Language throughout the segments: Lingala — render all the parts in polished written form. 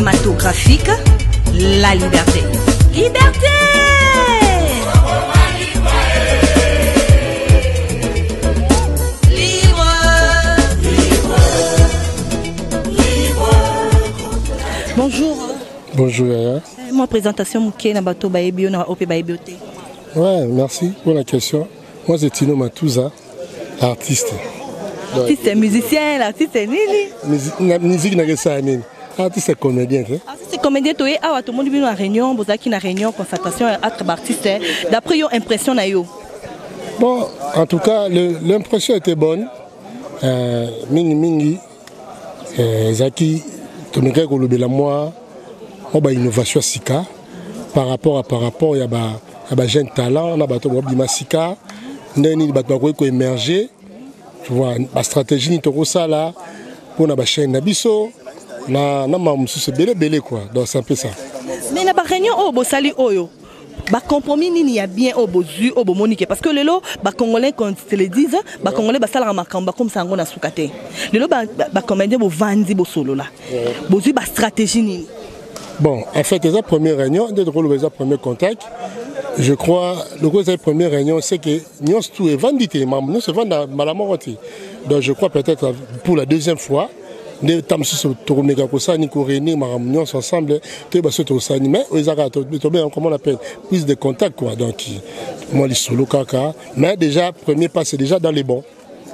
cinématographique, la liberté. Liberté! Bonjour. Bonjour Yaya. Moi, présentation Mouké Nabato Baebio na OP Baebioté. Ouais, merci pour la question. Moi, c'est Tino Matouza, artiste. Artiste, musicien, l'artiste est nini. Musique n'a que ça, nini. Artiste et comédien. Artiste et comédien, tu es à tout le monde vient en réunion, vous avez une réunion, constatation, autre artiste. D'après your impression na yo. Bon, en tout cas, l'impression était bonne. Mingi, Zaki, Tonika Kolobela moi, on a innovation Sika. Par rapport, il y a des jeunes talents, on a des Sika, on a des émerger. Tu vois, la stratégie ni toko sala pour na chaîne nabiso na mamusu c'est belé quoi. Donc c'est un peu ça. Mais na ba réunion o bo sali oyo. Ba compromis ni ya bien au bozu au bo monique parce que lelo ba congolais quand se le disent ba congolais ba sala makamba comme ça ngona sukate. Lelo ba comédien bo vandi bo solo là. Bozu ba stratégie ni. Bon, en fait, les premières réunions, les premiers contacts, je crois, le première réunion, c'est que nous tout est vendu, nous se vendons malamoroti. Donc je crois peut-être pour la deuxième fois, nous sommes sur Toromega Kosa, Nico Réuni, nous ensemble, nous sommes sur mais comment on appelle, prise de contact quoi. Donc moi les solo kaka, mais déjà premier pas c'est déjà dans les bons.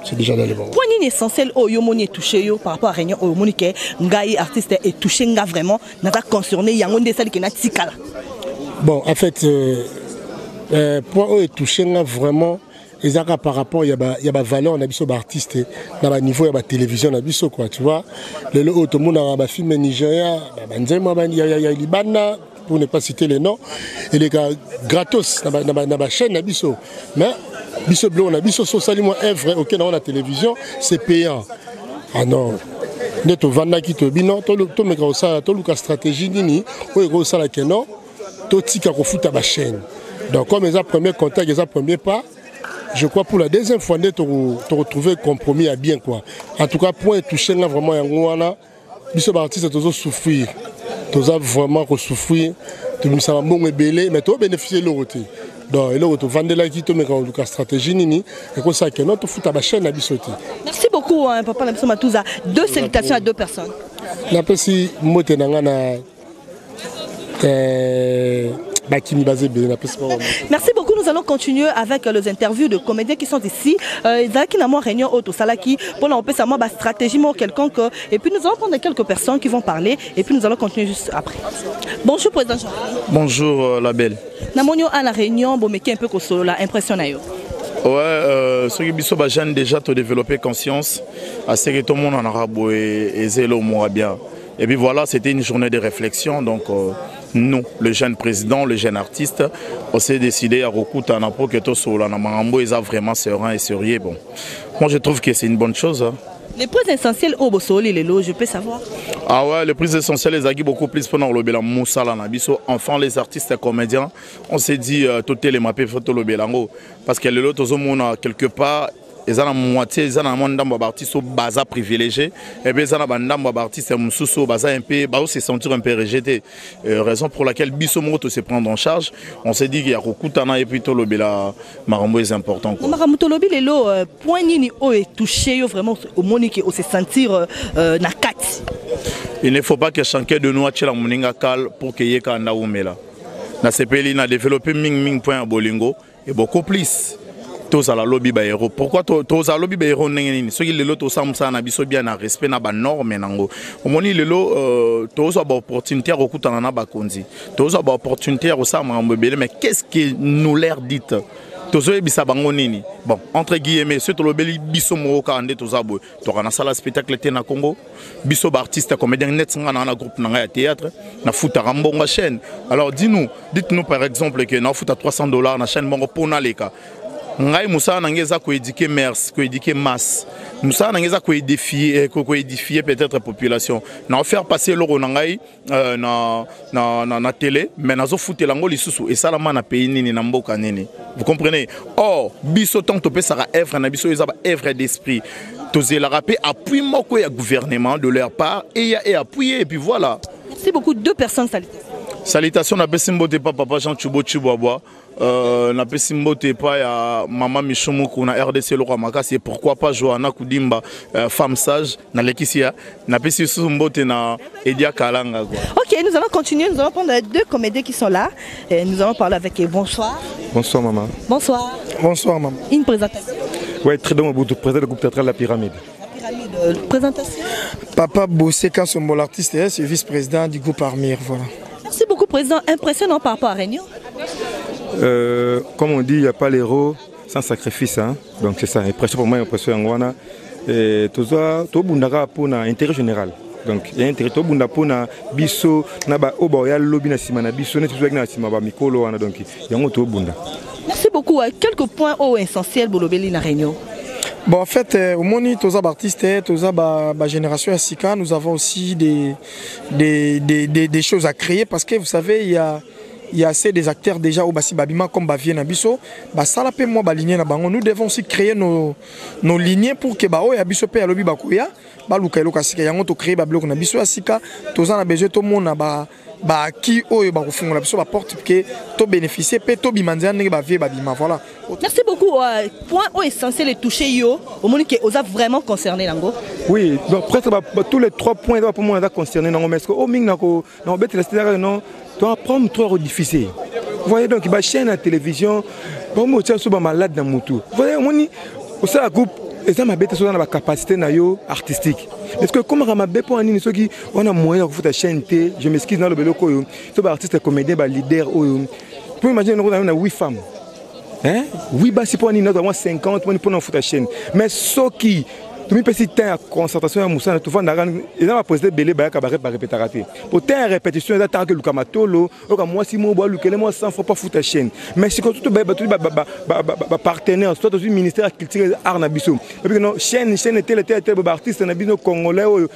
C'est déjà dans les bons. Point essentiel au yomoni est touché yo par rapport à réunion au monique ngai artiste est touché nga vraiment n'a pas concerné yango de celle qui n'a tikala. Bon en fait point est touché nga vraiment et ça par rapport il y a valeur on a biso artiste dans le niveau il y a télévision on a biso quoi tu vois le tout le monde a film Nigeria banzema il y a Libana pour ne pas citer les noms et les gars gratos dans la chaîne na biso mais biso blanc on a biso socialement moi œuvre OK dans la télévision c'est payant ah non net vanda qui te bino to meka osala to luka stratégie nini o eko osala que non to tika ko futa ba chaîne donc comme les premiers contacts les premiers pas je crois pour la deuxième fois de te retrouver compromis à bien quoi en tout cas point toucher là vraiment yango wana biso ba artiste tozo souffrir toza vraiment ko souffrir tout ça va bon belé mais to bénéficier le côté donc et là tu vendre là qui te met en cas stratégie nini et comme ça que non tu fous ta chaîne à bisoter. Merci beaucoup hein, papa Nabiso Matouza. Deux salutations à deux personnes. Na pesi mote nanga na merci beaucoup, nous allons continuer avec les interviews de comédiens qui sont ici. Zaki n'a pas réunion auto salaki pour l'empêcher sa stratégie quelconque et puis nous allons prendre quelques personnes qui vont parler et puis nous allons continuer juste après. Bonjour président Jean. Bonjour la belle. Namonio à la réunion bon mais qui un peu que la impression na yo. Ouais, ce qui biso ba jeune déjà te développer conscience à ce que tout le monde en arabe et zélo moi bien. Et puis voilà, c'était une journée de réflexion. Donc nous, le jeune président, le jeune artiste, on s'est décidé à recouter un apport que tout cela, Namambo, ils ont vraiment serein et sérieux. Bon, moi je trouve que c'est une bonne chose. Hein. Les prises essentielles au Bossoli, les lots, je peux savoir. Ah ouais, les prises essentielles, les agis beaucoup plus pendant le Bélan Moussa Nabiso. Enfin, les artistes et comédiens, on s'est dit tout les mappés photo le Bélango. Parce que les lots, quelque part. Ils ont la moitié, ils ont un monde d'artistes baza privilégié, et bien ils ont un monde d'artistes sous baza un peu, se sentir un peu rejeté. Raison pour laquelle Bissomoto se prendre en charge. On s'est dit qu'il y a beaucoup de et puis tout le bela Marambo est important. Marambo lobi les lots point ni o est touché vraiment au monique au se sentir na kat. Il ne faut pas que chacun de nous ait la moninga cal pour qu'il y ait qu'un naoumela. Na CPL a développé ming point à Bolingo et beaucoup plus. Tous à la lobby héros. Pourquoi tous à la lobby héros n'engagent ceux qui le lot tous ça n'a pas bien à respect n'a pas norme nango. Au moment le lot tous à opportunité à recouter na ba konzi. Tous à opportunité à ça mais qu'est-ce que nous leur dites? Tous eux bisa bango nini. Bon entre guillemets ceux le beli biso mo ka ande tous abo. To kana sala spectacle té na Congo. Biso ba artiste comédien net nga na groupe na théâtre na futa rambonga chaîne. Alors dites-nous par exemple que na futa $300 na chaîne mongo pona leka. Ngai Moussa n'angeza ko éduquer mers, ko éduquer masse. Moussa n'angeza ko édifier peut-être la population. Na faire passer l'euro nangai na télé, mais nazo fouté lango lisusu et ça la mana pays nini na mboka nini. Vous comprenez? Or biso tant topé sera œuvre na biso ezaba œuvre d'esprit. Tozé la rapé appui moko ya gouvernement de leur part et appuyer et puis voilà. Merci beaucoup. 2 personnes, salutations. Salutations, na pesimbote pa papa Jean Chibo Chiboabo. Na pesimbote pa ya maman Michoumoukou na RDC Loko Makasi et pourquoi pas Johanna Koudimba, femme sage na Lekisia. Na pesimbote na Edia Kalanga. Ok, nous allons continuer. Nous allons prendre 2 comédiens qui sont là. Et nous allons parler avec eux. Bonsoir. Bonsoir maman. Bonsoir. Bonsoir maman. Une présentation. Oui, très bien, vous président du groupe théâtral La Pyramide. La Pyramide, présentation. Papa Bosseka Sombo, l'artiste, c'est vice-président du groupe Armir. Voilà. Merci beaucoup, président. Impressionnant par rapport à Réunion. Comme on dit, il n'y a pas l'héros sans sacrifice. Hein? Donc c'est ça, impression pour moi, impression en Wana. Et tout ça, tout le monde a pour l'intérêt général. Donc il y a un intérêt, tout le monde a pour biso, naba oba ya lobby na simana biso, ne tout ça na simaba mikolo wana donc il y a un tout le monde. Merci beaucoup. Quelques points essentiels pour le na Réunion. Bon, en fait, au Moni, tous les artistes, tous les génération SICA, nous avons aussi des choses à créer parce que vous savez, il y a assez des acteurs déjà au Bassi Babima comme Bavien Nabiso. Nous devons aussi créer nos lignées pour que Bao et Abiso Pe Alobi Bakoya, Baluka Lokasika, Yango créer Bablok Nabiso Asika, tous en besoin tout le monde qui porte que to bénéficier pe to bimandia ne ba vie babima voilà. Merci beaucoup. Point essentiel est touché yo au monde qui osa vraiment concerné nango. Oui, donc presque tous les 3 points pour moi concerné nango mais au ming nako non bête la non doit prendre 3 difficile. Vous voyez donc ba chaîne à télévision pour moi tiens souvent malade dans mutu. Vous voyez moni au ça groupe et ça m'a bête sur la capacité na yo artistique. Est-ce que comme Ramabé pour Annie ceux qui on a moyen de faire chaîne T, je m'excuse dans le beloko yo. Ce artiste comédien ba leader oh. Pour imaginer on a 8 femmes. Hein? 8 bas si pour Annie nous avons 50 pour nous faire chaîne. Mais ceux qui tout le petit temps à concentration à Moussa tout vendre et là va poser belé ba cabaret par répéter. Pour temps répétition là tant que le kamatolo, moi si moi bois le moi sans faut pas foutre chaîne. Mais si tout partenaire soit aussi ministère culture art na biso. Et puis non chaîne tel artiste na biso congolais au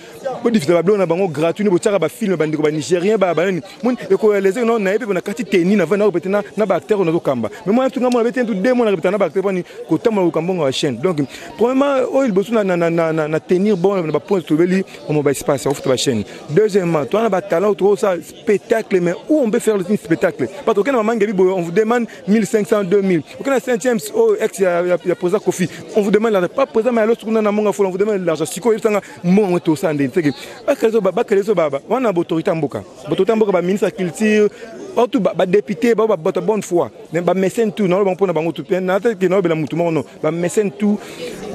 difficile ba na bango gratuit bo tshaka ba film ba ndiko ba nigérien ba mon et ko les non na epe na kati teni na vana répéter na ba acteur na kamba. Mais moi tout ngamo na bete tout démon na répéter na ba acteur ni ko tamo kambonga chaîne. Donc premièrement il bosso na tenir bon na point trouver on va espace ouvre ta chaîne. Deuxièmement, toi na talent trop ça spectacle mais où on peut faire le spectacle parce que maman Gabi on vous demande 1500 2000. Aucun 5e ex ya posa Kofi. On vous demande pas présent mais l'autre na monga on vous demande l'argent siko yanga mon to ça ndé. Ba kelezo baba. On a autorité mboka. Autorité mboka ba ministre culture tout ba député ba bonne foi. Ba mécène tout non bon pour na bango tout na tête que non bela mutu non. Ba mécène tout.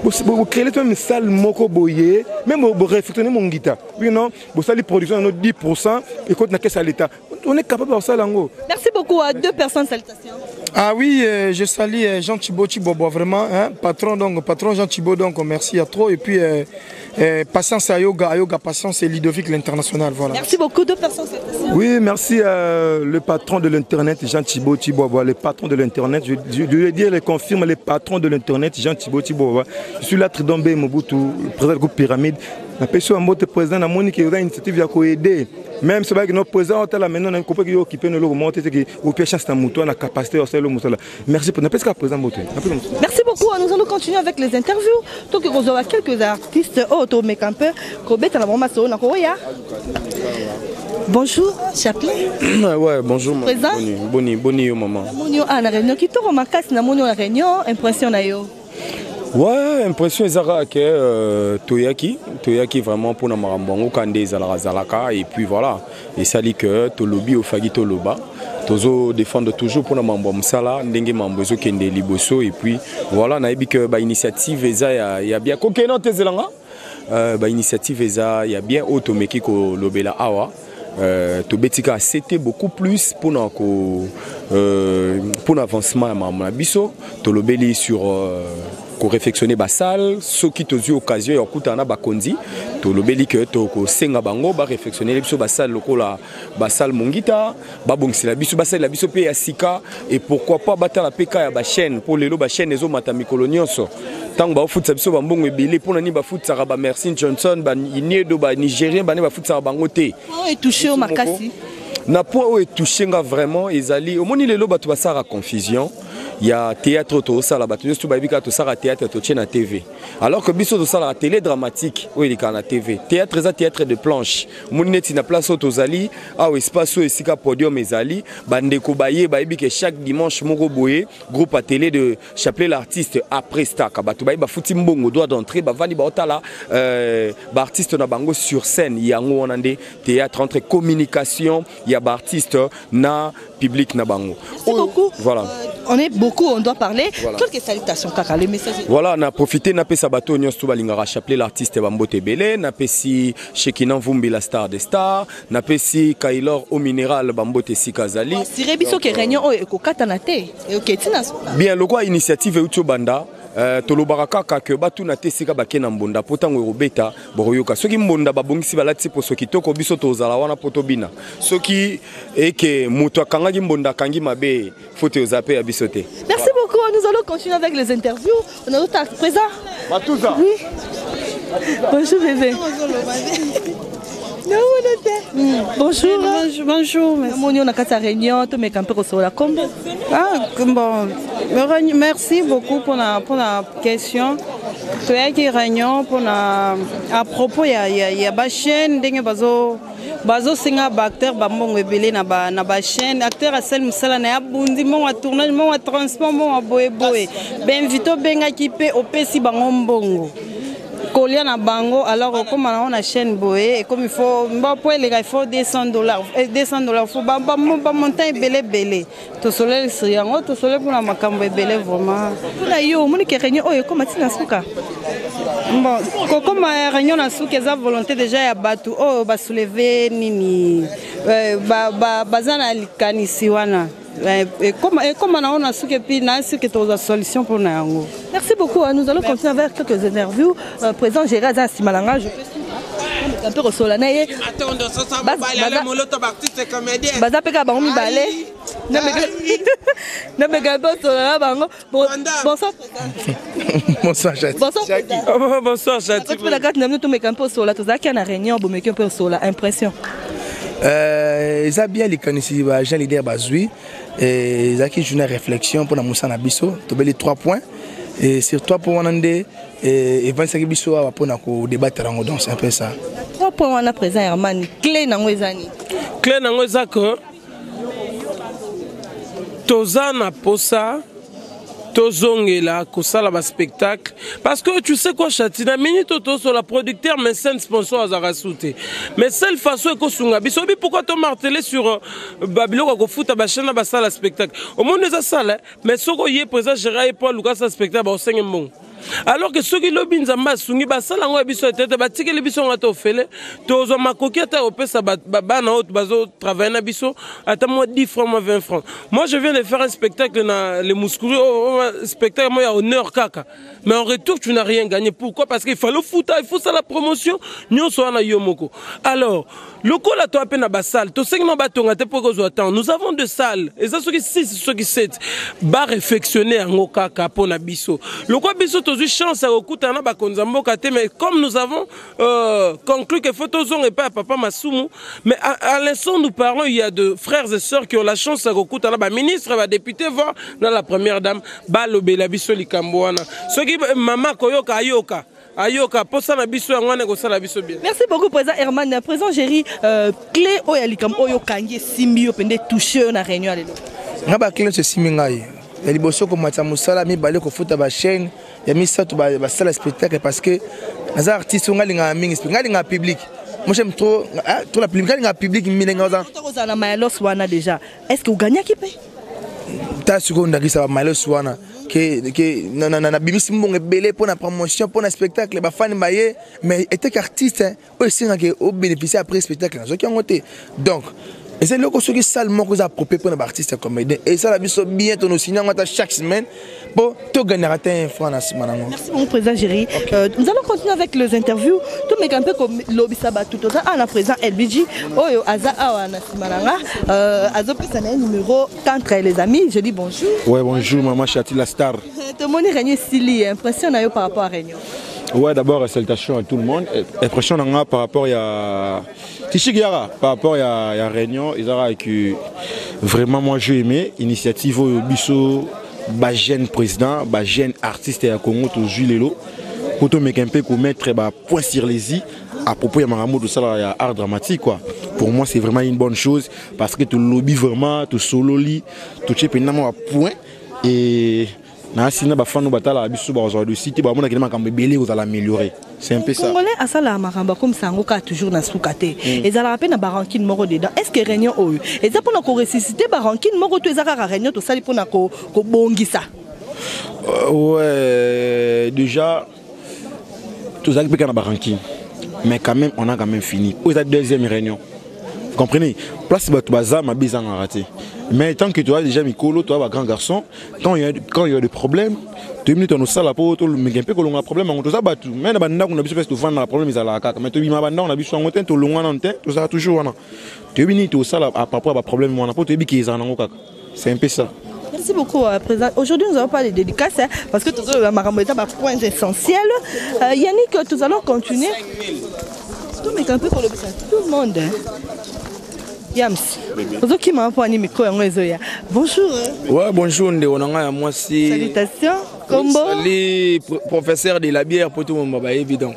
Vous créez une salle moko boye même vous réfectionner mon guitare. Oui non, vous salez production de 10% et quand na caisse à l'état. On est capable de ça lango. Merci beaucoup à 2 personnes salutations. Ah oui, je salue Jean Chibo Chibobo vraiment hein, patron Jean Chibo donc merci à trop et puis patience à yoga patience et Ludovic l'international voilà. Merci beaucoup 2 personnes salutations. Oui, merci le patron de l'internet Jean Chibo Chibobo, le patron de l'internet je vais dire le confirme le patron de l'internet Jean Chibo Chibobo. Je suis là Tridombe Mobutu, le président du groupe Pyramide. La personne à mot président a Monique qui a une initiative à aider. Même si notre président est là maintenant, on a compris qu'il occupé nos remonter, c'est qu'il a chance de la capacité à faire le mouton. Merci pour ne pas présent. Merci beaucoup. Nous allons continuer avec les interviews. Donc nous avons quelques artistes automéc un peu. Bonjour, Chaplin. Ouais, bonjour. Président. Boni, maman. Monio à la réunion. Qui te remarque na monio à la réunion, impression na yo. Ouais, impression Zara que Toyaki vraiment pour Namambongo Kande Zalaka et puis voilà. Et ça dit que Tolobi au Fagi Toloba. Tozo défendre toujours pour Namambon Msala, Ndenge Mambozo Kende Liboso et puis voilà, na que ba initiative eza ya bien kokeno tezelanga. Ba initiative eza ya bien automeki ko lobela awa. Tobetika c'était beaucoup plus pour l'avancement à biso tolobeli sur ko réfectionner ba salle ceux qui tozu occasion ya kutana ba konzi tolobeli que to ko senga bango ba réfectionner biso ba salle lokola ba salle mongita ba bongsila biso ba salle la biso pe ya sika et pourquoi pas battre la PK ya ba chaîne pour lelo ba chaîne ezo mata mikolo nyonso tant ba foot biso ba mbongo ebele pour nani ba foot sara ba Merci Johnson ba iniedo ba nigérien ba ne ba foot sara bango te est touché au makasi na point où est touché vraiment ezali au moni lelo bato basara confusion il y a théâtre tout ça là-bas tout ça à théâtre tout tient à TV alors que biso tout ça la télé dramatique oui il est na TV théâtre ça théâtre de planche moneti na place autozali ah espace où ici podium ezali bande ko baye bayebi que chaque dimanche moko boye groupe à télé de chapeler l'artiste après stack ba to baye ba futi mbongo droit d'entrée ba vani ba otala ba artiste na bango sur scène yango onande théâtre entre communication il y a ba artiste na public na bango. Merci beaucoup. Voilà. On est beaucoup, on doit parler. Voilà. Quelques salutations, Kaka, les messages. Voilà, on a profité, on a fait Sabato, on a chapeler l'artiste Bambote Belé, on a fait si Shekinan Vumbi, la star des stars, on a fait si Kailor au minéral Bambote Sikazali. Si Rebiso qui réunion au Ekokatanate, et au Ketina. Bien, le quoi initiative Ucho Banda. Tolobaraka kaka batu na tesika bakena mbonda potango robeta boroyoka soki mbonda babongisi balati po soki toko biso tozala wana potobina soki eke muto akangaki mbonda kangi mabe foto ozape ya bisote. Merci beaucoup, nous allons continuer avec les interviews. On a d'autres présents. Matouza. Oui. Bonjour bébé. Bonjour. Bonjour. On a quatre réunions, tu mets un peu sur la combe. Merci beaucoup pour la question. Tu as qui réunion pour à propos il y a ba chaîne dingue bazo singa acteur bambongo ebele na ba chaîne acteur asel musala na abundi mon wa tournage mon wa transport mon wa boye ben vito benga kipe opesi bango mbongo colia na bango alors comme on a chaîne boye et comme il faut il faut $200 faut ba monter belé to soleil yango to soleil pour la makambo belé vraiment na yo moni ke réunion oyo comme tina suka bon comme réunion na suka za volonté déjà ya batu oh ba soulever nini bazana likanisi wana et comme on a su que puis na su que tu as solution pour na yango. Merci beaucoup. Nous allons continuer avec quelques interviews. Présent Gérard Simalanga, je peux un peu solanaye. Attends, ça va aller moloto artiste comédien. Baza peka bango mi balé. Na mega ba solana bango. Bonsoir. Bonsoir Chati. Bonsoir Chati. Parce que la carte n'a pas tout meka un peu sola, tout ça qui a réunion bo meka un peu sola, impression. Ils ont bien les connaissances, Jean leader Bazoui, et ils ont qui une réflexion pour la Moussa Nabiso, tu as les 3 points, et sur 3 points on a et 25 biso pour nous débattre en donc c'est un peu ça. 3 points on a présent Herman, clé dans Wezani. Clé dans Wezako, Tozana Posa. Tozongela kosala ba spectacle parce que tu sais quoi Chatina minute sur la producteur mais scène sponsor azara souté mais seule façon ko sunga biso pourquoi to marteler sur babilo ko futa ba chaîne ba sala spectacle au monde eza sala mais soko yé présent gérer pour Lucas spectacle ba osenge mbongo alors que ceux qui lobby nzamba sungi ba sala ngo biso tete ba tikeli biso ngato fele tozo makoki ata opesa ba na autre bazo travailler na biso ata moi 10 francs moi 20 francs moi je viens de faire un spectacle na les Mouskouri spectacle moi honneur kaka mais en retour tu n'as rien gagné pourquoi parce qu'il faut le foot il faut ça la promotion nous so na yomoko alors le ko la to apena ba salle to segment batonga te pour ko attend nous avons 2 salles et ça ceux qui 6 ceux qui 7 ba réflexionner ngo kaka pour na biso le ko biso to chance à okutana ba konzambo kate mais comme nous avons conclu que photos et pas papa Masumu mais à l'instant nous parlons il y a de frères et sœurs qui ont la chance à okutana ba ministre ba député voir dans la première dame ba lobela biso likambo wana soki mama koyoka ayoka ayoka posa na biso ngwana ko sala biso bien. Merci beaucoup président Herman. Président Géry clé oyo likam oyo kangi simbi opende toucher na réunion lelo. Ngaba clé ce simbi ngai. Ya liboso ko matsa musala mi balé ko futa ba chaîne ya mi sato ba sala spectacle parce que les artistes ngali nga mingi ngali nga public. Moi j'aime trop la public ngali nga public mi nga za na malos wana déjà. Est-ce que vous gagnez qui paye? Ta seconde qui ça va malos wana que na bimisi mbongo belé pour la promotion pour un spectacle ba fan maye mais était qu'artiste aussi nga au bénéficier après spectacle zo ki ngote donc et c'est là que ceux qui salement que approprié pour un artiste comédien et ça la biso bien ton signer chaque semaine pour te gagner un franc na semaine. Merci mon président Géry. Nous allons continuer avec les interviews tout mais un peu comme lobby sabat tout ça à la présent LBG oyo aza awa na simananga azo pesa na numéro entre les amis je dis bonjour. Ouais bonjour maman Chati la star. Tout le monde est régné Sili impression na yo par rapport à Réunion. Ouais d'abord salutations à tout le monde impression na par rapport à Tichigiara par rapport à Réunion ils ont vécu vraiment moi j'ai aimé initiative au biso ba jeune président, ba jeune artiste à Congo to Julelo pour te mettre un peu mettre point sur les i à propos de Maramou de ça là art dramatique quoi. Pour moi c'est vraiment une bonne chose parce que tu lobby vraiment tu solo li tu chep énormément à point et na sina ba fanu batala bisu ba aujourd'hui cité ba mona kelema kambe belé vous allez améliorer. C'est un peu ça. Congolais à ça la maramba comme ça ngoka toujours na soukate. Et ça la rappelle na barankine moko dedans. Est-ce que réunion oyo et ça pour na ko ressusciter barankine moko to ezaka réunion to sali pour na ko bongisa. Ouais, déjà tout ça qui peut na barankine. Mais quand même on a quand même fini. Où est la deuxième réunion? Vous comprenez? Place ba to baza ma bizan raté. Mais tant que tu as déjà Mikolo, toi, un grand garçon, quand il y a des problèmes, 2 minutes on a ça là pour tout le monde un peu que l'on a problème on tout ça battu. Mais na banda on a besoin de vendre le problème ils à la caca. Mais tu bima banda on a besoin de tout le monde en temps, tout ça toujours on a. 2 minutes au ça là à propos à problème on a pas tu bi qu'ils en ont caca. C'est un peu ça. Merci beaucoup, Président. Aujourd'hui, nous allons parler de dédicaces parce que tout le monde est un point essentiel. Yannick, nous allons continuer. Tout le monde pour le tout le monde. Yams. Bonjour. Ouais, bonjour. Moi, c'est. Salutations. Combo. Salut, professeur de la bière pour tout le monde, évident.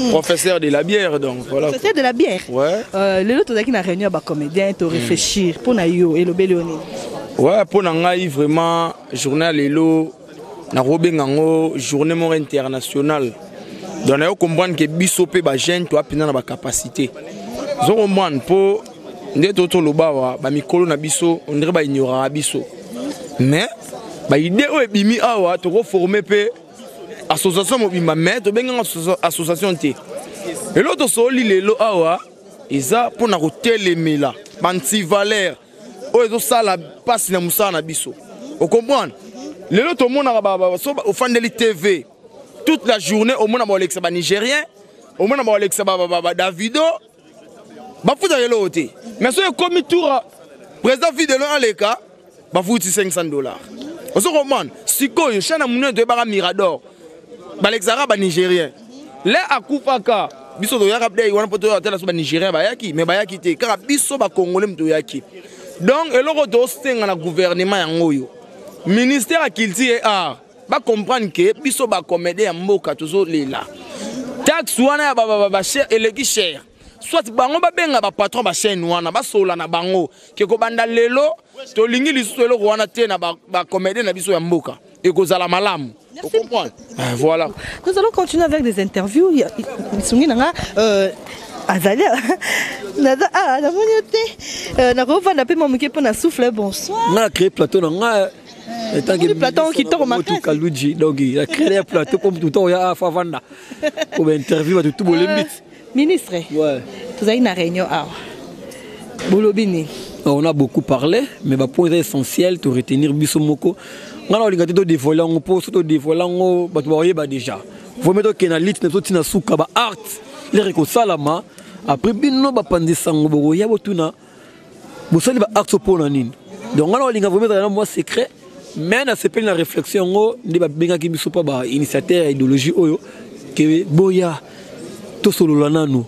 Professeur de la bière, donc voilà. Professeur de la bière. Ouais. Le lot qui na réunion ba comédien to réfléchir pour na yo et le Béléoné. Ouais, pour n'angai vraiment journal Lelo na Robengango journée mort internationale. Donc on comprendre que bisopé ba jeune to apina na ba capacité. Zo comprendre pour ndé toto lobawa ba mikolo na biso on dirait ba ignorera biso. Mais ba idée o ebimi awa to reformer pe association mobimba mais to benga association té. Et l'autre soli lelo awa eza pour na kotelemela banti valeur oyo sala passe na musana biso. Vous comprenez? Lelo to mona ba au Fandeli TV toute la journée au mona ba Alexa ba nigérien, au mona ba Alexa ba Davido. Ba futa yelo oté. Mais so comme tour président Fidelo Aleka ba futi $500. Vous comprenez? Sikoyo chana munyo de bara Mirador. Ba Alexara ba nigérien. Les akufaka biso to yaka play wana poto hôtel so ba nigérien ba yaki mais ba yaki te kaka biso ba congolais mto yaki. Donc, eloko do stenga na gouvernement yango yo. Ministère à culture et art ba comprendre que biso ba comédie ya mboka tozo lela. Tax wana ba cher eleki cher. Soit bango ba benga ba patron ba chaîne wana ba sola na bango ke ko banda lelo to lingi lisusu eloko wana te na ba comédie na biso ya mboka. Et kozala malamu. Vous comprenez? Voilà. Nous allons continuer avec des interviews. Sungi nanga Azalia, nada na monyote na rova na pe mamuke pour na souffle bonsoir. Na créé plateau na étant que plateau qui tombe ma tout Kaluji donc il a créé un plateau comme tout temps ya Favanda pour interview de tout bolembit. Ministre. Ouais. Vous avez une réunion à Bolobini. On a beaucoup parlé mais le point essentiel de retenir Bisomoko. On a regardé de dévoiler on poste de dévoiler on ba voyez ba déjà. Vous mettez que na lit na souka ba art les récosalama après bino ba pandi sango bogo ya botuna bosali ba acte pour nanine donc on a linga vous mettre dans moi secret mais na sepeli na réflexion ngo ndi ba benga ki biso pa ba initiateur idéologie oyo que boya to solo lananu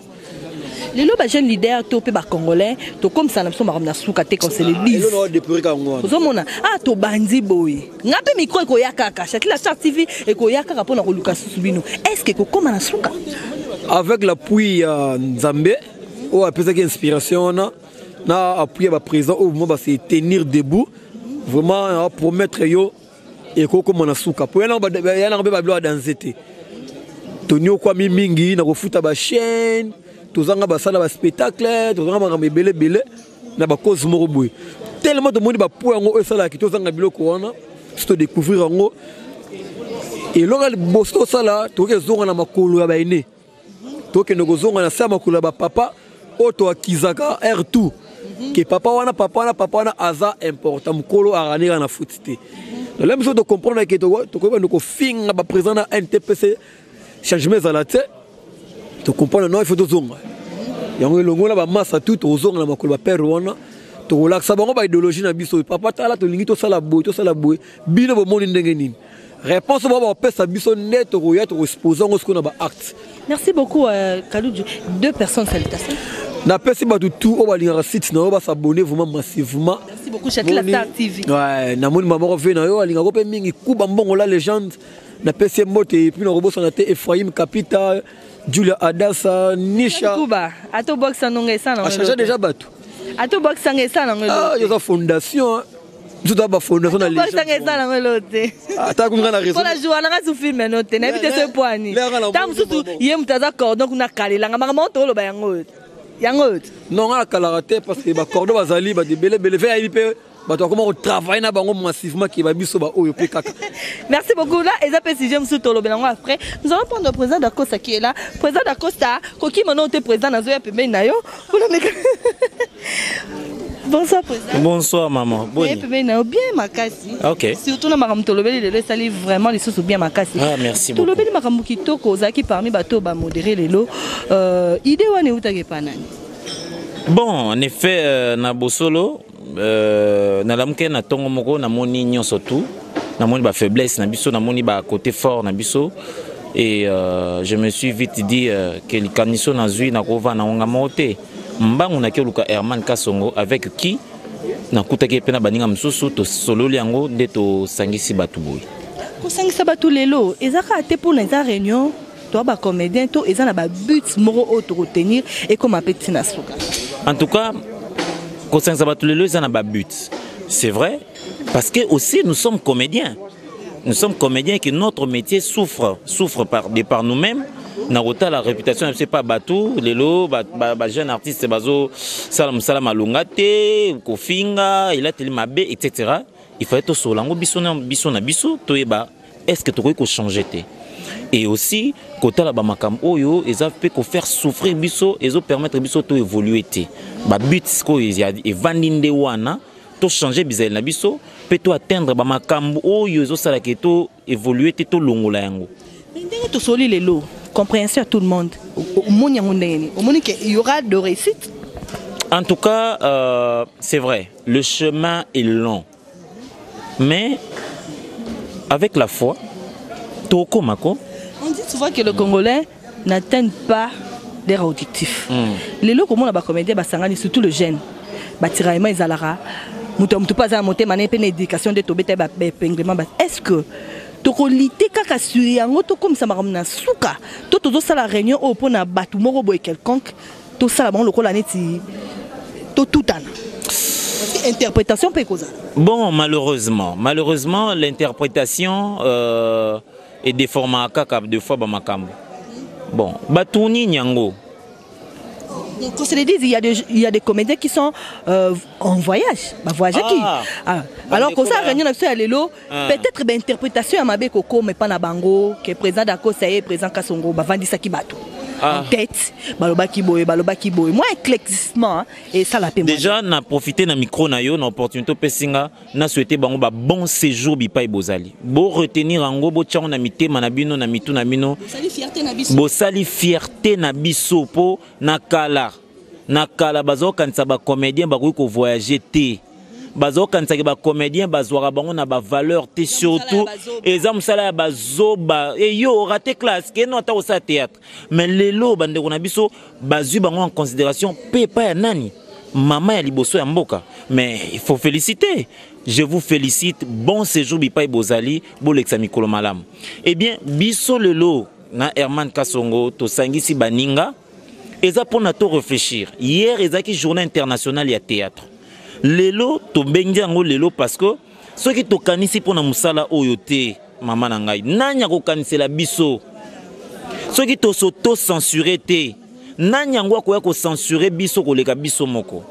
les loba jeune leader to pe ba congolais to comme ça na biso ba souka te quand c'est l'église vous mona ah to bandi boy ngape micro ko yakaka chaque la charte TV et ko yakaka pour na koluka subino est-ce que ko comme na souka avec l'appui Nzambe ou après ça inspiration na appui à président au moment se tenir debout vraiment promettre yo et ko comme na souka pour yana ba ba dans été tonio kwa mingi na kofuta ba chaîne tozanga ba sala ba spectacle tozanga ba belé belé na ba cause moko boy tellement de monde ba pour ngo esala ki tozanga biloko wana to découvrir ngo et local bosto sala to ke zonga na makolo ya ba ine toke nogozonga na sama kula ba papa oto akizaka R2 que papa wana aza important mukolo aranira na futite donc là besoin de comprendre que to ko ba finga ba président na NTPC changement za la tête to comprendre non il faut tozonga yango longola ba massa tout ozonga na makolo ba père wana to relaxa bango ba idéologie na biso papa tala to lingi to sala boy bino bo moni ndenge nini réponse ba pesa biso net roya to exposer ngo ce qu'on a ba acte. Merci beaucoup Kalou. Deux personnes salutations. Na pesi ba tout au ba linga site na ba s'abonner vraiment massivement. Merci beaucoup Châtelet la Star TV. Ouais, na moni mama ko na yo linga ko pe mingi kuba mbongo la légende. Na pesi mote et puis na robot son até Ephraim Capita, Julia Adassa, Nisha. Kuba, ato box nonga ça na. A chargé déjà bateau. Ato box nonga ça na. Ah, yo sa fondation. Je dois ba fondation na légende. Box nonga ça na lote. Ata kunga na raison. Pour la joie na su film note, na bité ce point ni. Tam sutu yem taza cordon kuna kalela ngama moto lo ba yango. Yango. Non ala kalarate parce que ba cordon bazali ba de bele fait IP ba to comment travailler na bango massivement qui va biso ba oyo pe kaka. Merci beaucoup là et ça peut si j'aime sous tolo belango après. Nous allons prendre le président d'Acosta qui est là. Président d'Acosta, koki maintenant te président na zo ya pembe na yo. Bonsoir président. Bonsoir maman. Bien pembe na bien makasi. OK. Surtout na makambo tolobeli le sali vraiment les sous bien makasi. Ah merci beaucoup. Tolobeli makambo kitoko zaki parmi bato ba modérer lelo idée wane utake panani. Bon, en effet na bosolo na lamke na tongo moko na moni nyonso tout. Na moni ba faiblesse na biso na moni ba côté fort na biso et je me suis vite dit que les caniso na zui na kova na onga moté. Mbangu na keluka Herman Kasongo avec qui na kutaki pena baninga msusu to sololi yango nde to sangisi batu boy. Ko sangisa batu lelo ezaka te pour les réunions to ba comédien to ezana ba but moro auto retenir et comme appétit na suka. En tout cas, ko sangisa batu lelo ezana ba but. C'est vrai parce que aussi nous sommes comédiens. Nous sommes comédiens que notre métier souffre par nous-mêmes. Narota la réputation c'est pas bateau lelo ba jeune artiste bazo salam alungate kofinga il a tellement mabe etc. Il faut être solango biso na biso to eba est-ce que tu ko changer té et aussi kota la ba makam oyo eza pe ko faire souffrir biso ezo permettre biso to évoluer té ba but ko ya e vandinde wana to changer bizel na biso pe to atteindre ba makam oyo ezo sala ke to évoluer té to longola yango. Ndenge to soli lelo compréhension à tout le monde. Au monde il y aura de réussite. En tout cas, c'est vrai, le chemin est long. Mais avec la foi, Toko Mako. On dit souvent que le Congolais n'atteint pas des objectifs. Les locaux, comment on a comédien, surtout le jeune, Batiraïma et Zalara, Moutom pas à monter, mané une éducation de Tobé, est-ce que tokolité kaka suriango to comme ça maramna suka to to sala réunion au pona batu moko boy quelconque to sala bon lokola neti to tutana interprétation pe koza. Bon malheureusement l'interprétation est déformée kaka de fois ba makambo. Bon batuni nyango. Donc, on se le dit, il y a des comédiens qui sont en voyage. Alors, quand ça, peut-être l'interprétation à Mabé Koko, mais pas na Bango, qui est présent d'Ako, ça y est, présent Kasongo, Bavandi Sakibato. En tête, Balobaki Boy. Moi, éclaircissement, et ça la paix. Déjà, on a profité de micro, na yo, l'opportunité, Pessinga, na souhaité Bango, bon séjour, Bipaï Bozali. Bo retenir Ango, bo tchao, na mité, manabino, na mitou, na mino. Bo sali fierté, na biso, po, na kala. Na kala bazo kanisa ba comédien ba ko voyager té bazo kanisa ba comédien bazwara bango na ba valeur té surtout exemple sala bazo ba et yo raté classe que non ta au théâtre mais lelo bande ko na biso bazu bango en considération pe pa ya nani maman ya liboso ya mboka mais il faut féliciter. Je vous félicite, bon séjour Bipaï Bozali boleksa mikolo malam. Eh bien biso lelo na Herman Kasongo to sangisi baninga. Et ça pour nous réfléchir. Hier, il y a une journée internationale de théâtre. Lelo, to bengiango lelo parce que ceux qui to kanisi pour na musala oyote maman nangai. Nanya ko kanisi la biso. Ceux qui to s'auto censurer te. Nanya ngwa ko censurer biso ko leka biso moko.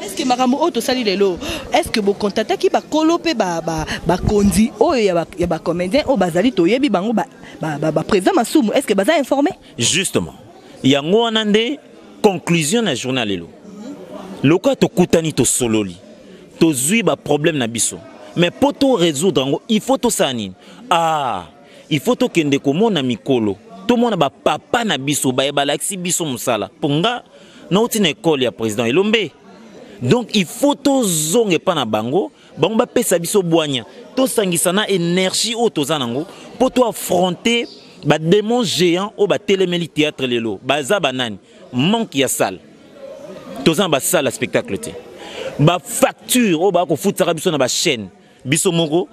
Est-ce que makambo auto sali lelo? Est-ce que bo contacter ki ba kolope ba kondi o ya ba comédien o bazali to yebi bango ba président masumu. Est-ce que baza informé? Justement. Yango anande conclusion na journal lelo. Loka to kutani to sololi. To zui ba problème na biso. Mais pour to résoudre il faut to sani. Il faut to kende ko mona mikolo. To mona ba papa na biso ba laksi biso musala. Ponga na uti na école ya président Elombe. Donc il faut tozonge pa na bango, bango ba pesa biso boanya. To sangisa na énergie o tozanango pour to affronter ba démon géant au ba téléméli théâtre lelo. Baza banani manque ya salle. Tozan ba salle spectacle te. Ba facture o ba ko futara biso na ba chaîne. Biso moko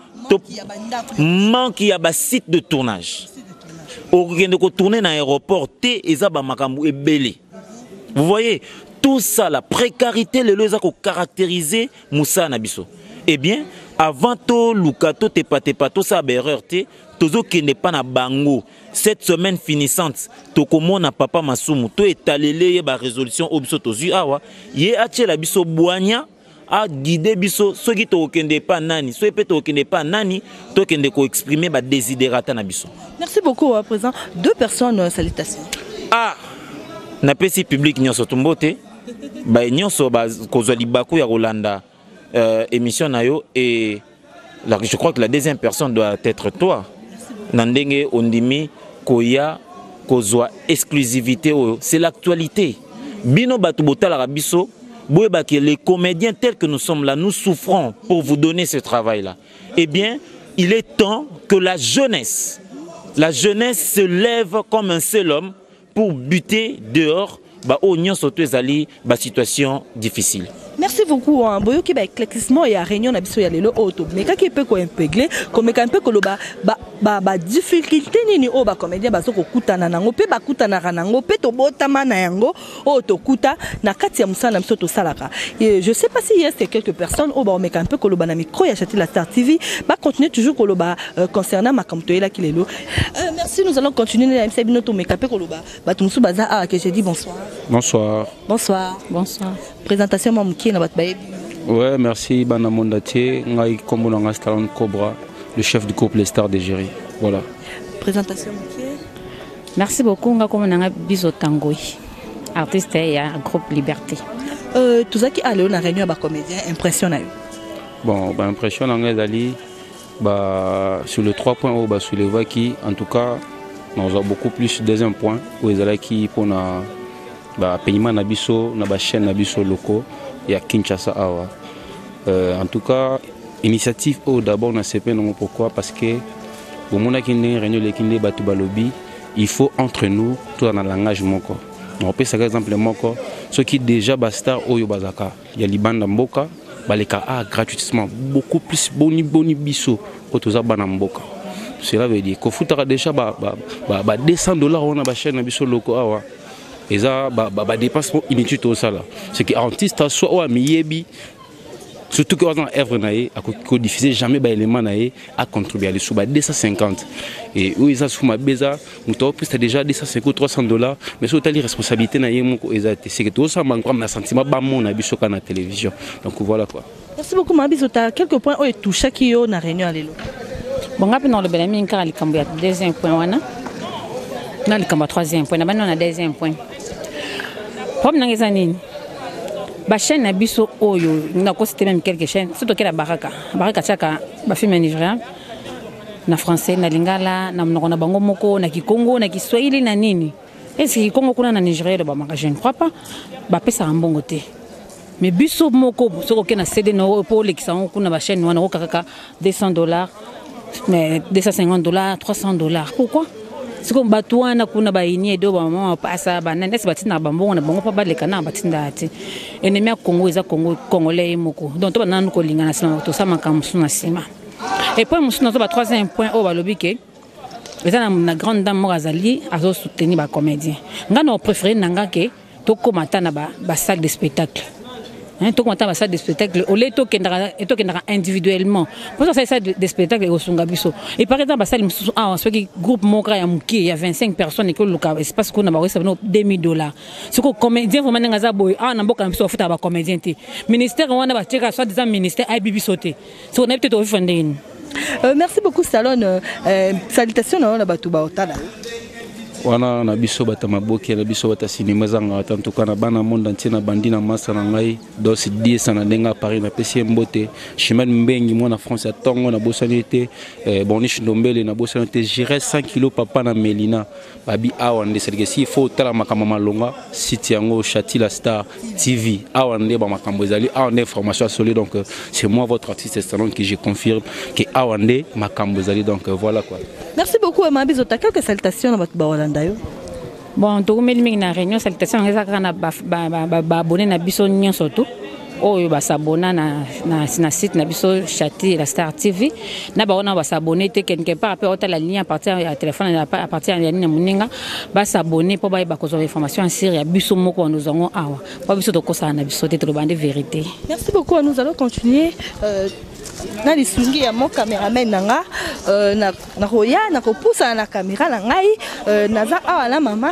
manque ya ba site de tournage. Au kende ko tourner na aéroport te eza ba makambu ebele. Vous voyez, tout ça, la précarité, les lois qui caractérisent Moussa Nabiso. Eh bien, avant tout, Lukato, tepato, ça a erreur, tozo qui n'est pas na bango. Cette semaine finissante, tokomo na papa Masumu, to étalé ba résolution obso tozu awa, ye ache la biso boanya a guider biso ceux qui to kende pas nani, ceux qui to kende pas nani, to kende ko exprimer ba desiderata na biso. Merci beaucoup à présent. Deux personnes, salutations. Ah, na pesi public nyonso tumbote ba nyonso ba kozwa libaku ya Rolanda émission nayo et là, je crois que la deuxième personne doit être toi. Nandenge ondimi koya kozwa exclusivité c'est l'actualité. Bino batu botala biso boyeba que les comédiens tels que nous sommes là nous souffrons pour vous donner ce travail là. Eh bien, il est temps que la jeunesse se lève comme un seul homme pour buter dehors ba oignon sauté zali ba situation difficile. Merci beaucoup. Boyo ki ba éclaircissement et réunion na biso ya lelo auto. Mais ka ki peut ko impégler comme ka peut ko lo ba difficulté nini o ba comédien ba so ko kutana nango pe ba kutana ranango pe to botama na yango o to kuta na kati ya musana biso to salaka. Et je sais pas si il y a quelques personnes o ba meka un peu ko lo ba na micro ya Château la Star TV ba continuer toujours ko lo ba concernant makamto ela ki lelo. Merci, nous allons continuer la MC Binoto meka pe ko lo ba tumsu baza a que j'ai dit bonsoir. Bonsoir. Bonsoir. Bonsoir. Présentation Mamouki na bat baye. Ouais, merci Bana Mondatier, ngai kombo nga Stalon Cobra, le chef du groupe Les Stars d'Égérie. Voilà. Présentation Mamouki. Merci beaucoup nga kombo nga Biso Tangoy. Artiste ya groupe Liberté. Tout ça qui a le na réunion ba comédien impressionnant. Bon, bah impressionnant nga dali bah sur les 3 points où bah sur les voix qui en tout cas nous avons beaucoup plus deuxième point où ils allaient qui pour na ba paiement na biso na ba chaîne na biso locaux et à Kinshasa awa. En tout cas initiative au d'abord na CP non pourquoi parce que au monde qui n'est réunion les qui n'est batu balobi il faut entre nous tout dans le langage moko. On peut par exemple moko ceux qui déjà basta oyo bazaka ya libanda mboka baleka a gratuitement beaucoup plus boni biso otoza bana mboka. Cela veut dire qu'au foutera déjà $200 on a ba chaîne na biso locaux awa. Et ça, dépassement inutile tout ça là. C'est que l'artiste soit au miyebi, surtout que dans œuvre naïe, à codifier jamais ba élément naïe à contribuer à les sous 250. Et où ils ont sous ma beza, nous t'avons plus déjà $250 $300, mais sur telle responsabilité naïe mon exact. C'est que tout ça manque comme un sentiment bas mon habit sur la télévision. Donc voilà quoi. Merci beaucoup Mabizota. Quelques points où est touché qui yo na réunion à l'élo. Bon, rapidement le Benami car il cambia deuxième point wana. Non, il cambia troisième point. D'abord on a deuxième point. Problème nangeza nini ba chaîne na biso oyo na ko c'était même quelques chaînes surtout que la baraka chaka ba film nigérien na français na lingala na mnoko na bango moko na kikongo na kiswahili na nini est-ce que kikongo kuna na nigeria de ba maka je ne crois pas ba pesa mbongo te mais biso moko soko ke na CD no pour l'exemple kuna ba chaîne wana ko kaka $200 mais $250 $300 pourquoi c'est comme batouana kuna ba ini do ba mama pasa ba nane se batina ba mbongo na bango pa ba lekana batinda ati ennemi ya Congo eza Congo congolais moko donc to ba nanu ko lingana sima to sama kamsuna sima et puis musuna to ba troisième point o ba lobi ke eza na grande dame Morazali azo soutenir ba comédien ngana préféré nanga ke to komata na ba salle de spectacle. Tout content à salle de spectacle au leto kendra individuellement pour ça salle de spectacle au Sungabiso et par exemple salle ah ce qui groupe Mokra ya Muki il y a 25 personnes et que le espace qu'on a ba $2,000 ce que comédien vraiment ngaza boy ah na mboka biso futa ba comédien te ministère wana ba cheka soit des ministère IBB sauté so on a peut-être offendé. Merci beaucoup Salon salutations na batu ba otala. wana na biso bata maboki na biso bata cinéma zanga en tout cas na bana monde entier na bandi na masa na ngai dos 10 na denga Paris na pesi mbote chemin mbengi moi na France ya tongo na bosanité bonish ndombele na bosanité j'irai 100 kg papa na Melina babi awande c'est que si faut tala makama malonga site yango Chati la Star TV awande ba makambo ezali awande information solide donc c'est moi votre artiste salon qui je confirme que awande makambo ezali donc voilà quoi. Merci beaucoup Mabizo, tu as quelques salutations dans votre Baolanda yo. Bon, tout le monde a réunion salutations ezaka ba abonné na biso nyonso to. Oyo ba s'abonner na site na biso Chati la Star TV. Na ba ona ba s'abonner te quelque part après ota la ligne à partir ya téléphone à partir ya ligne muninga ba s'abonner pour ba ko information en série ya biso moko nous avons awa. Pas biso to ko sa na biso te to bande vérité. Merci beaucoup, nous allons continuer na lisungi ya mon cameraman nanga na roya na ko poussa na caméra na ngai naza awa la mama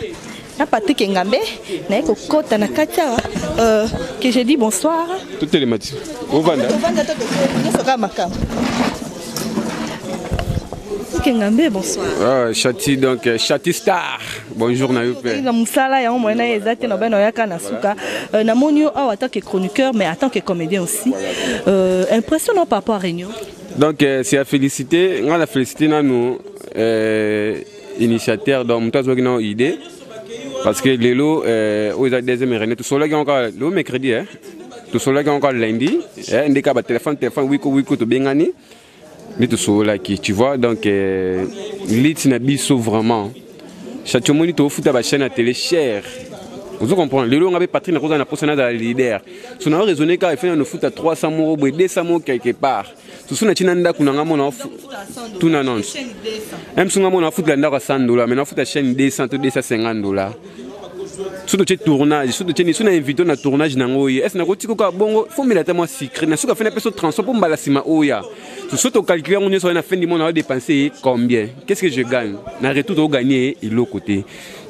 na Patrick Ngambe na ko kota na katia que je dis bonsoir tout les matins au vanda soka makam Ngambe bonsoir Chati donc Chati Star bonjour na yope na musala ya mwana ezate na bana yaka na suka na monio awa tant que chroniqueur mais en tant que comédien aussi impressionnant par rapport à Réunion. Donc c'est à féliciter, on a félicité nous initiateur donc moi j'ai une idée parce que les lots aux deuxième Réunion tout cela qui encore le mercredi tout cela qui encore lundi indiqué par téléphone wiko to bengani mais tout cela qui tu vois donc lit na biso vraiment chatomoni to futa ba chaîne à télé cher. Vous comprenez, les gens avaient Patrick na na poste na leader. Si on a raisonné car il fait nous foot à 300 euros, 200 euros quelque part. Si on a tinanda kunanga mona tout n'annonce. Même si on a foot la ndaka $100, mais on foot à chaîne 200 $250. Surtout le tournage, surtout si on a invité na tournage nangoye. Est-ce na ko tiko ka bongo, faut me la tellement secret. Na suka fait na personne transport pour mbalasima oya. Surtout calculer on est sur la fin du mois on a dépensé combien? Qu'est-ce que je gagne? Na retour au gagner et l'autre côté.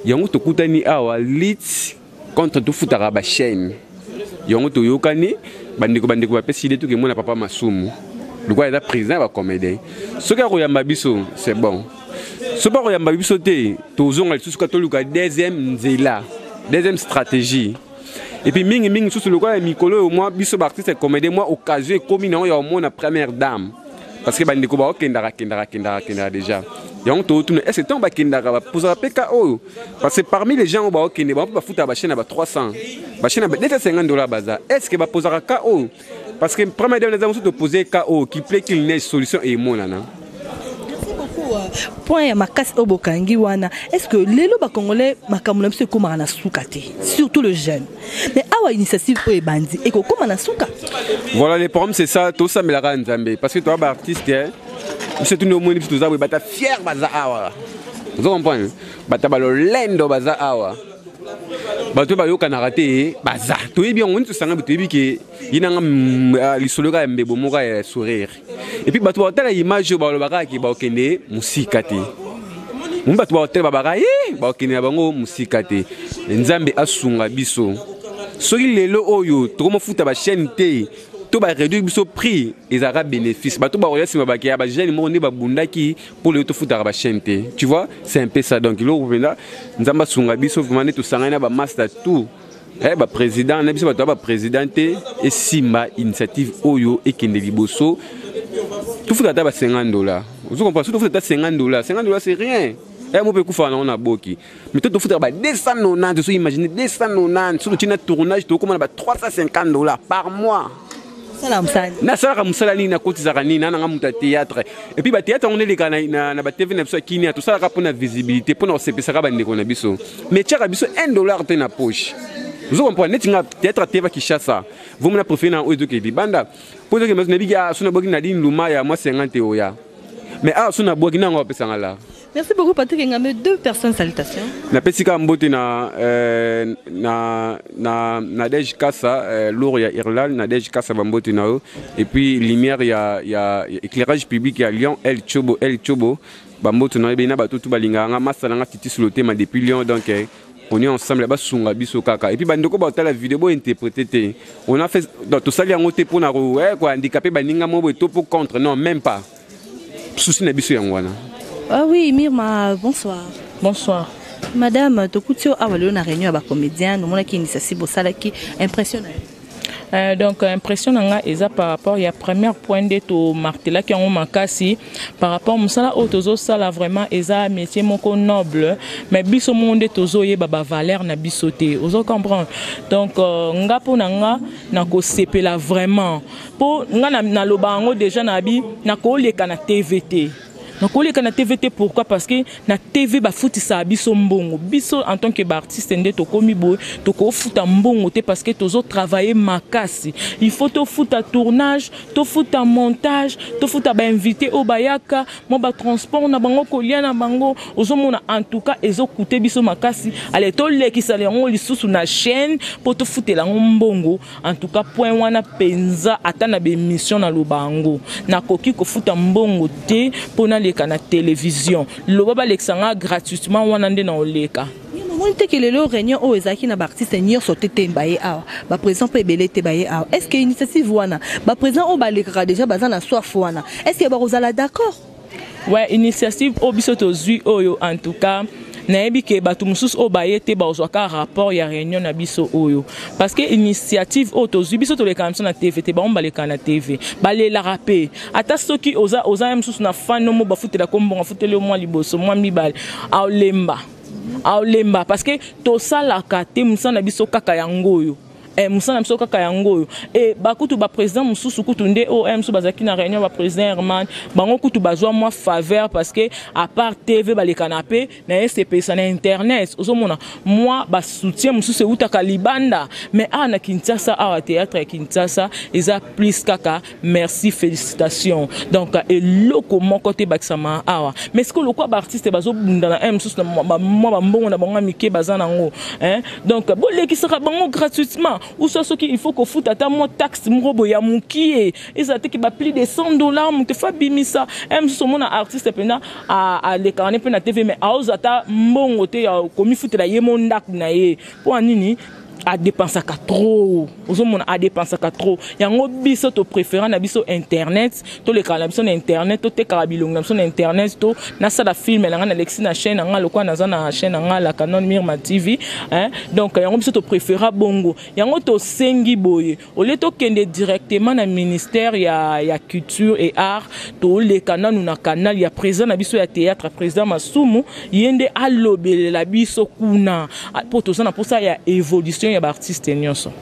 Yango to kutani awa lit contre tout foutara ba chaîne yongo to yokani bandiko ba peside tout que moi na papa masumu le quoi est président va comédien ce que royamba biso c'est bon ce pas royamba biso te to zonga tout ce que to luka deuxième stratégie et puis mingi sous le quoi mikolo moi biso ba artiste comédien moi occasion comme non ya au moins la première dame parce que bandiko ba okendara déjà. Donc est-ce que on va kindara poser PKO parce que parmi les gens on va okende ba fouta ba chaîne ba 300 ba chaîne ba $250 baza est-ce que va poser KO parce que première dame les gens se poser KO qui plaît qu'il n'ait solution et mon nana. Merci beaucoup point ya makasi obokangi wana est-ce que lelo ba congolais makamula mse koma na soukate surtout le jeune mais awa initiative po e bandi et ko koma na souka. Voilà les problèmes c'est ça tout ça mais la nzambe parce que toi ba artiste c'est tout le monde qui nous a bata fier baza awa. Vous comprenez? Bata balo lendo baza awa. Bato ba yo kanarate baza. To bien on tout sanga to que yinanga lisologa mbebo moka ya sourire. Et puis bato ba tala image ba lo baka ki ba okende musika te. Bato ba tala ba baka ba okende bango musika te. Nzambe asunga biso. Soki lelo oyo to mo futa ba chaîne te. Tout va réduire le prix et ça bénéfice. Tout va regarder si ma baguette, bah j'ai les mots ni babunda qui pour le tout foutre à la chaîne. Tu vois, c'est un peu ça. Donc il faut venir. Nous avons sunga biso vraiment tout ça. On a bah master tout. Bah président, on a biso bah présidenté et Simba initiative Oyo et Kendeli Bosso. Tout foutre à bah $50. Vous comprenez? Tout foutre à $50. $50 c'est rien. Et moi, je on a beaucoup. Mais tout le foutre à $290. Vous imaginez $290 sur le tournage, tu commandes $350 par mois. Na sala musala ni na kotizaka ni na ngamuta théâtre et puis ba théâtre on est les gars na ba TV na biso kini tout ça pour na visibilité pour na sepesaka ba ndeko na biso mais tiaka biso $1 te na poche vous comprenez netinga théâtre TV Kinshasa vous me na préféré na ozo ke banda pour que na biga suna boki na din luma ya moi 50 oya mais suna boki na ngo pesa ngala. Merci beaucoup Patrick Ngambe. Deux personnes salutations. Na pesika mbote na Nadej Kassa lourd ya Irlande Nadej Kassa mbote na et puis lumière ya éclairage public ya Lyon El Chobo bambote na bena ba tout balinga nga masala nga titi sur le thème depuis Lyon donc on est ensemble là-bas sunga biso kaka et puis bandoko ba la vidéo bo interpréter on a fait dans tout ça li ngote pour na quoi handicapé baninga mo bo to pour contre non même pas souci na biso ya ngwana. Ah oui, Mirma, bonsoir. Bonsoir. Madame, Tokutio a valé une réunion avec comédien, nous avons qui initiative au salaire qui impressionne. Donc impressionnant est par rapport il y a premier point de tout martela qui ont makasi par rapport musala otozo sala vraiment eza métier moko noble mais biso monde tozo ye baba valeur na bisoté ozo comprendre donc nga po nga na ko sepela vraiment po nga na lobango déjà na bi na ko leka na TVT. Donc on est na TVT pourquoi parce que na TV ba futi sa biso mbongo biso en tant que artiste ndé to komi boy to ko futa mbongo te parce que tozo travailler makasi il faut to futa tournage to futa montage to futa ba invité au bayaka mo ba transport na bango kolia na bango ozomona en tout cas ezo coûter biso makasi allez to leki sale on lisusu na chaîne pour to futela mbongo en tout cas point wana penza atana be mission na lobango na koki ko futa mbongo te pona na télévision le baba lexanga gratuitement wana nde na oleka on te que le réunion au ezaki na artiste nior sauté tembaye a ba présent pe belé tembaye a est-ce que initiative wana ba présent au baleka déjà bazana soif wana est-ce que ba rozala d'accord ouais initiative au bisoto zui oyo en tout cas nayebi ke batu mususu o bayete ba ozwaka rapport ya réunion na biso oyo parce que initiative auto biso to le kamso na TVT ba on ba le kana TV ba le la rapé ata soki oza mususu na fan no mo ba futela kombonga futele mo liboso mo mibale a lemba parce que to sala ka te musa na biso kaka yango yo musana msoka kayango et bakutu ba président mususu kutu nde OM su bazaki na réunion ba président Herman bango kutu bazwa moi faveur parce que à part TV ba les canapé na SCP ça na internet ozomona moi ba soutien mususu uta kalibanda mais na Kinshasa à théâtre Kinshasa eza plus kaka merci félicitations donc et loko mon côté baksama awa mais ce que le quoi ba artiste bazo bunda na mususu na moi ba mbongo na bango mike bazana ngo donc bon les qui sera bango gratuitement ou soit ce qu'il faut qu'on foute à ta moi taxe mrobo ya mukie et ça qui va plus de $100 mon te fa bimisa même si mon artiste pena à les carnet pena TV mais à ozata mbongo te ya komi foute la ye mon ndak na ye pour anini a dépenser trop ozomona a dépenser trop yango biso to préférant na biso internet to le kala biso na internet to te karabilong na biso na internet to na sala film na ngana Alexis na chaîne nga lokwa na zana chaîne nga la Canon Mirma TV donc yango biso to préféra bongo yango to sengi boye au lieu to kende directement na ministère ya culture et art to le canal na canal ya président na biso ya théâtre président Masumu yende alobele la biso kuna pour to ça na pour ça ya évolution ya ba artiste nyonso.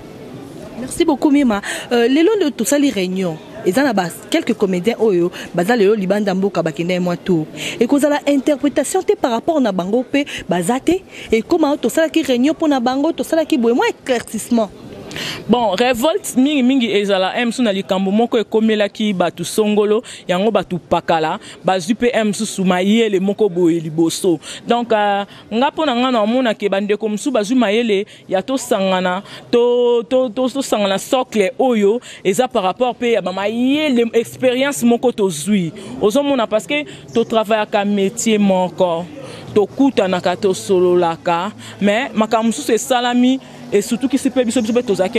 Merci beaucoup Mima. Les longs de tout ça les réunions. Ils en a quelques comédiens oyo bazale yo libanda mboka bakende moi tout. Et cause la interprétation te par rapport na bango pe bazate et comment tout ça qui réunion pour na bango tout ça qui boy moins éclaircissement. Bon, révolte mingi ezala emsu na likambo moko ekomela ki batu songolo yango batu pakala bazupe emsu sumayele moko boye liboso donc ngapo na ngana mona ke bande ko msu bazu mayele ya to sangana to sangana socle oyo eza par rapport pe ya mayele expérience moko to zui ozomona parce que to travailler ka métier moko to kuta na ka to solo laka mais makamsu se salami et surtout qui se peut biso tozaki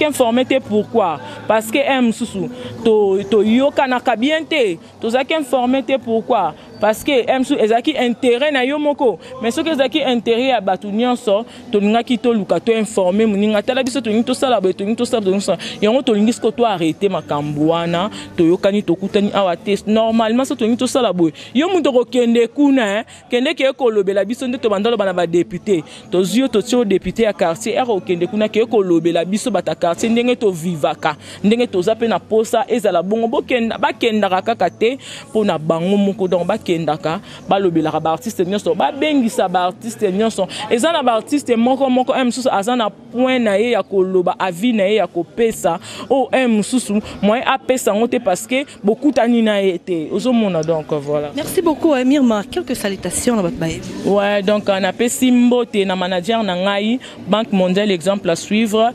informé pourquoi parce que msusu to yoka na kabiente tozaki informé pourquoi parce que msu ezaki intérêt na yo moko mais ce que ezaki intérêt ya batu nyonso to ngaki to luka to informer muninga tala biso to ngi to sala ba to ngi to sala yango to lingi sko to arrêter makambo wana to yokani to kutani awa test normalement so to ngi to sala boy yo mundo ko kende kuna kende ke ko lobela biso nde to bandalo bana ba député to zio to tio député ya quartier ero kende kuna ke ko lobela biso bata quartier ndenge to vivaka ndenge to zape na posa ezala bongo bokenda bakenda kaka te pona bango moko donc ndaka balobela ba artiste nyonso ba bengisa ba artiste nyonso ezana ba artiste moko msusu azana point na ye ya koloba avis na ye ya kopesa o msusu moi apesa ngote parce que beaucoup tani na été ozomona donc voilà. Merci beaucoup Mirma, quelques salutations na batbaye. Ouais donc on a pesi mbote na manager na ngai Banque Mondiale exemple à suivre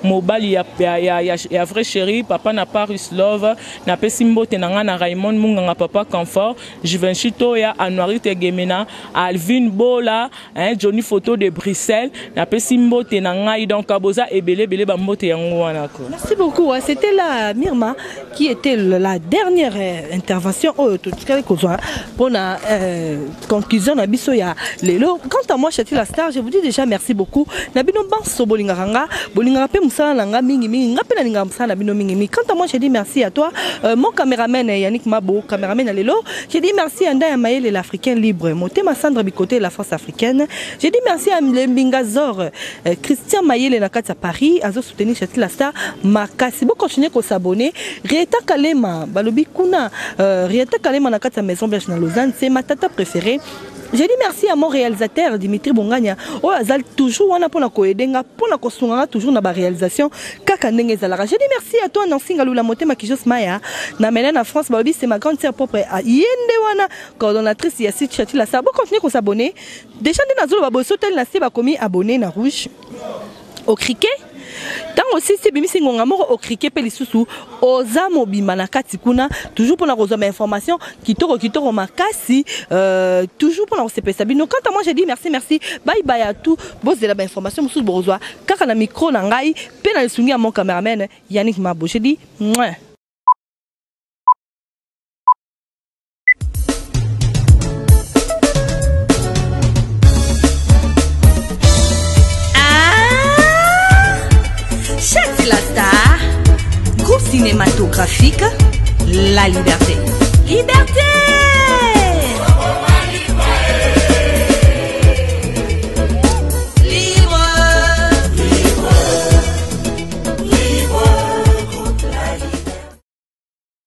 mobile ya vrai chéri papa na Paris Love na pesi mbote na ngana Raymond Munganga papa confort Chito ya Anuarite Gemena Alvin Bola Johnny Photo de Bruxelles na pesi mbote na ngai donc boza ebele bele ba mbote yango wana ko. Merci beaucoup. C'était la Myrma qui était la dernière intervention pour la conclusion na biso ya lelo. Quant à moi Chati la star, je vous dis déjà merci beaucoup. Nabino banso bolinganga pe musala nanga mingi mingi ngapela ninga musala nabino mingi mingi. Quant à moi je dis merci à toi mon caméraman Yannick Mabo, caméraman lelo. Je dis merci à Ndaya Mayele l'Africain libre. Motema Sandra Bikoté la force africaine. Je dis merci à Mbinga Zor Christian Mayele na kati à Paris, azo soutenir Chati la star. Makasi bo continuer ko s'abonner. Rieta Kalema balobi kuna Rieta Kalema na kati à Maison Blanche na Lausanne, c'est ma tata préférée. Je dis merci à mon réalisateur Dimitri Bongania. Oh azal toujours wana pona ko edenga pona ko sunga toujours na ba réalisation kaka ndenge zalara. Je dis merci à toi Nancy Ngalula Motema Kijos Maya. Na mena France balobi c'est ma grande sœur propre à Yende wana coordonnatrice ya site Chati la star. Bo continuer ko s'abonner. Déjà na zolo ba boso tel na se ba komi abonné na rouge au criquet. Tant aussi si bimisi ngonga moko au criquet pe lisusu oza mobima na kati kuna toujours pour la rosome information kitoko makasi toujours pour la sepesa bino. Quant à moi je dis merci bye bye à tout boss de la information musu borozwa kaka na micro na ngai pe na lisungi à mon cameraman Yannick Mabo. Je dis mouah. Chati la star, groupe cinématographique La Liberté. Liberté!